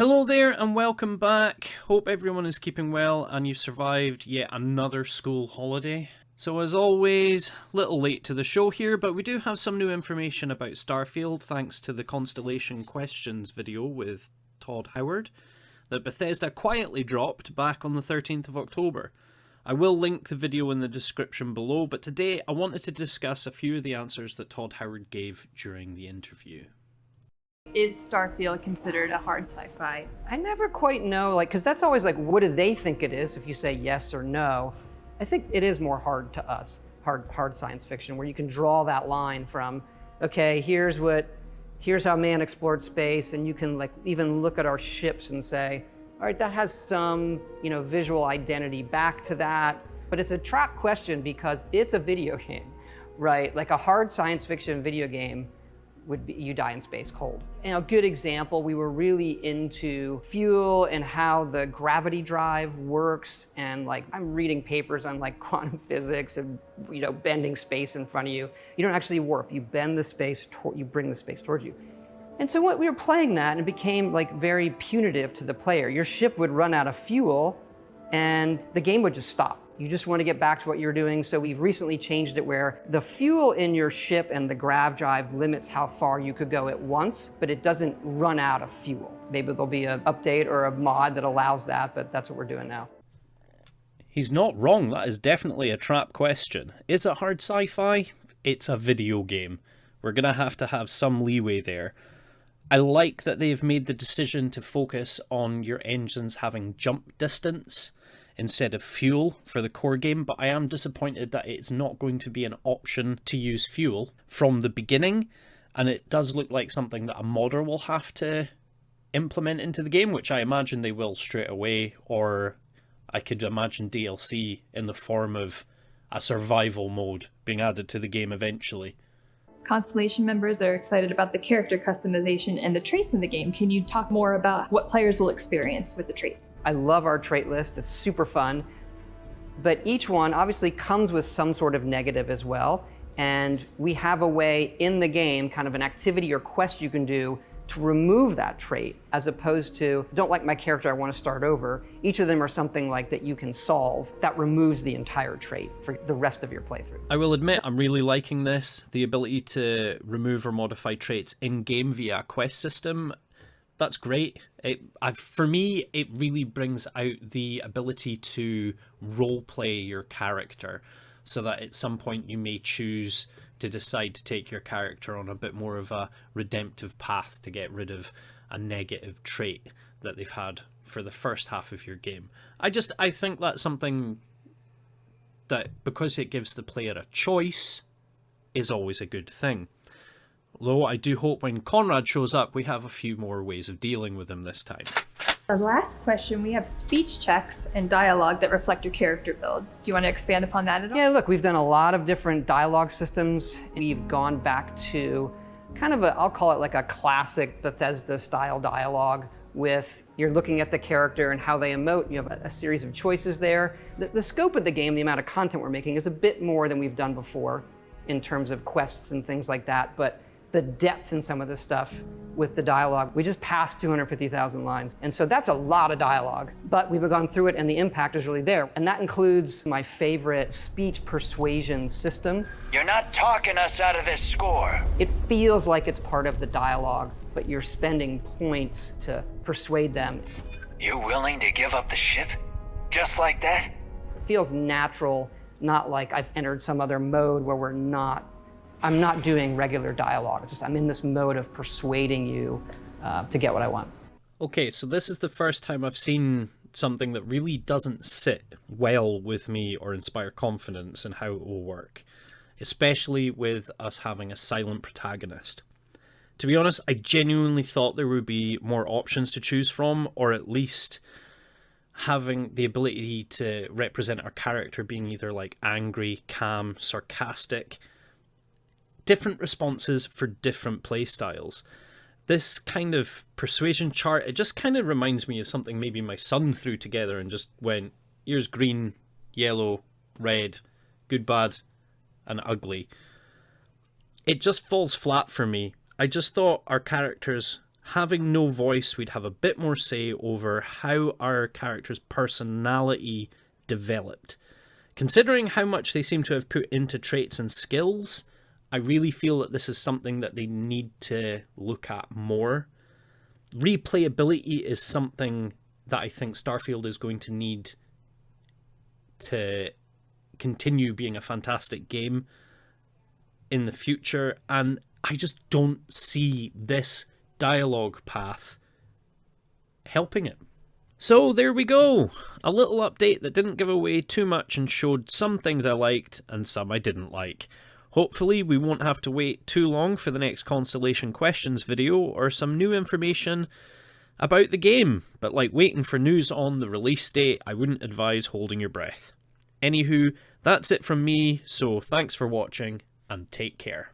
Hello there and welcome back. Hope everyone is keeping well and you've survived yet another school holiday. So as always, little late to the show here, but we do have some new information about Starfield thanks to the Constellation Questions video with Todd Howard that Bethesda quietly dropped back on the 13th of October. I will link the video in the description below, but today I wanted to discuss a few of the answers that Todd Howard gave during the interview. Is Starfield considered a hard sci-fi? I never quite know, because that's always what do they think it is if you say yes or no. I think it is more hard to us, hard science fiction, where you can draw that line from, okay, here's how man explored space, and you can even look at our ships and say, all right, that has some, visual identity back to that. But it's a trap question because it's a video game, right? Like a hard science fiction video game would be you die in space cold. And a good example, we were really into fuel and how the gravity drive works, and I'm reading papers on quantum physics and bending space in front of you. You don't actually warp, you bend the space, you bring the space towards you. And so we were playing that and it became very punitive to the player. Your ship would run out of fuel and the game would just stop. You just want to get back to what you're doing, so we've recently changed it where the fuel in your ship and the grav drive limits how far you could go at once, but it doesn't run out of fuel. Maybe there'll be an update or a mod that allows that, but that's what we're doing now. He's not wrong, that is definitely a trap question. Is it hard sci-fi? It's a video game. We're going to have some leeway there. I like that they've made the decision to focus on your engines having jump distance instead of fuel for the core game, but I am disappointed that it's not going to be an option to use fuel from the beginning, and it does look like something that a modder will have to implement into the game, which I imagine they will straight away, or I could imagine DLC in the form of a survival mode being added to the game eventually. Constellation members are excited about the character customization and the traits in the game. Can you talk more about what players will experience with the traits? I love our trait list, it's super fun, but each one obviously comes with some sort of negative as well, and we have a way in the game, kind of an activity or quest you can do to remove that trait, as opposed to, don't like my character, I want to start over. Each of them are something that you can solve that removes the entire trait for the rest of your playthrough. I will admit I'm really liking this, the ability to remove or modify traits in-game via a quest system. That's great. For me, it really brings out the ability to roleplay your character, so that at some point you may choose to decide to take your character on a bit more of a redemptive path to get rid of a negative trait that they've had for the first half of your game. I think that's something that, because it gives the player a choice, is always a good thing. Although I do hope when Conrad shows up, we have a few more ways of dealing with him this time. Our last question, we have speech checks and dialogue that reflect your character build. Do you want to expand upon that at all? Yeah, look, we've done a lot of different dialogue systems. We've gone back to kind of I'll call it a classic Bethesda style dialogue with, you're looking at the character and how they emote. You have a series of choices there. The scope of the game, the amount of content we're making, is a bit more than we've done before in terms of quests and things like that, but the depth in some of this stuff with the dialogue. We just passed 250,000 lines. And so that's a lot of dialogue, but we've gone through it and the impact is really there. And that includes my favorite speech persuasion system. You're not talking us out of this score. It feels like it's part of the dialogue, but you're spending points to persuade them. You willing to give up the ship? Just like that? It feels natural, not like I've entered some other mode where I'm not doing regular dialogue. It's just I'm in this mode of persuading you to get what I want. Okay, so this is the first time I've seen something that really doesn't sit well with me or inspire confidence in how it will work, especially with us having a silent protagonist. To be honest, I genuinely thought there would be more options to choose from, or at least having the ability to represent our character being either angry, calm, sarcastic. Different responses for different play styles. This kind of persuasion chart, it just kind of reminds me of something maybe my son threw together and just went, here's green, yellow, red, good, bad, and ugly. It just falls flat for me. I just thought our characters having no voice, we'd have a bit more say over how our character's personality developed. Considering how much they seem to have put into traits and skills, I really feel that this is something that they need to look at more. Replayability is something that I think Starfield is going to need to continue being a fantastic game in the future, and I just don't see this dialogue path helping it. So there we go, a little update that didn't give away too much and showed some things I liked and some I didn't like. Hopefully we won't have to wait too long for the next Constellation Questions video or some new information about the game, but like waiting for news on the release date, I wouldn't advise holding your breath. Anywho, that's it from me, so thanks for watching and take care.